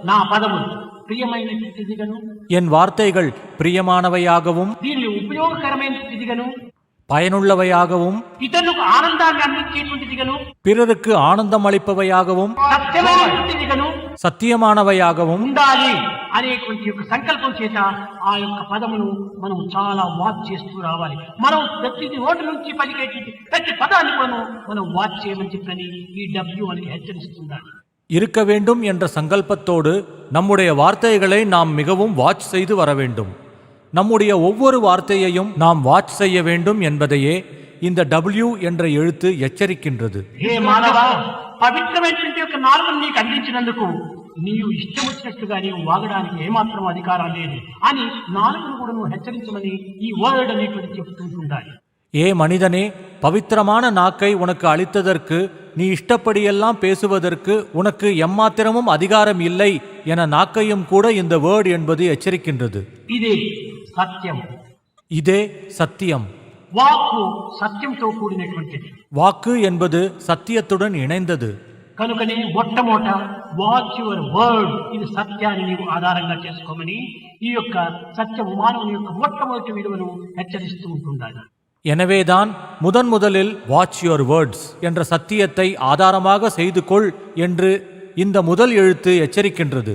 నా పదములు ప్రియమైనదిగను, என் வார்த்தைகள் பிரியமானவையாகவும் దీనిని ఉపయోగకరమైనదిగను, பயனுள்ளவையாகவும் ఇతరులకు ఆనందాన్ని అందించేటువంటిదిగను, பிறருக்கு ஆனந்தம் அளிப்பவையாகவும் సత్యమైనటువంటిదిగను சத்தியமானவையாகவும் ఉండాలి అనేటువంటి యొక్క సంకల్పం చేత ఆ యొక్క పదమును మనం చాలా వాచ్ చేస్తూ రావాలి. మనం ప్రతి నోటి నుంచి పలికేటువంటి ప్రతి పదాన్ని మనం వాచ్ చేయమని చెప్పని ఈ డబ్ల్యూ మనకి హెచ్చరిస్తున్నారు. இருக்க வேண்டும் என்ற சங்கல்பத்தோடு நம்முடைய வார்த்தைகளை நாம் மிகவும் வாட்ச் செய்து வர வேண்டும். நம்முடைய ஒவ்வொரு வார்த்தையையும் நாம் வாட்ச் செய்ய வேண்டும் என்பதையே இந்த W என்ற எழுத்து எச்சரிக்கின்றது. హే మానవా, పవిత్రమైనటువంటి యొక్క నాలుకను నీకు అందించినందుకు నీవు ఇష్టం వచ్చినట్టుగా నీవు వాగడానికి ఏమాత్రం అధికారం లేదు అని నాలుకను కూడా నువ్వు హెచ్చరించమని ఈ వర్డ్ అనేటువంటి చెప్తుంటుండాలి. ஏ மனிதனே, பவித்திரமான நாக்கை உனக்கு அளித்ததற்கு நீ இஷ்டப்படியெல்லாம் பேசுவதற்கு உனக்கு எம்மாத்திரமும் அதிகாரம் இல்லை என நாக்கையும் கூட இந்த வேர்ட் என்பது எச்சரிக்கின்றது. இதே சத்தியம், இதே சத்தியம். వాక్కు సత్యంతో కూడినటువంటిది. வாக்கு என்பது சத்தியத்துடன் இணைந்தது. కనుకనే మొట్టమొదట వాచ్ యువర్ వర్డ్, ఇది సత్యాన్ని నీవు ఆధారంగా చేసుకోమని ఈ యొక్క సత్యం మానవుని యొక్క మొట్టమొదటి విలువను హెచ్చరిస్తూ ఉంటుండాలి. எனவேதான் முதலில் வாட்ச் யுவர் வேர்ட்ஸ் என்ற சத்தியத்தை ஆதாரமாக செய்து கொள் என்று இந்த முதல் எழுத்து எச்சரிக்கின்றது.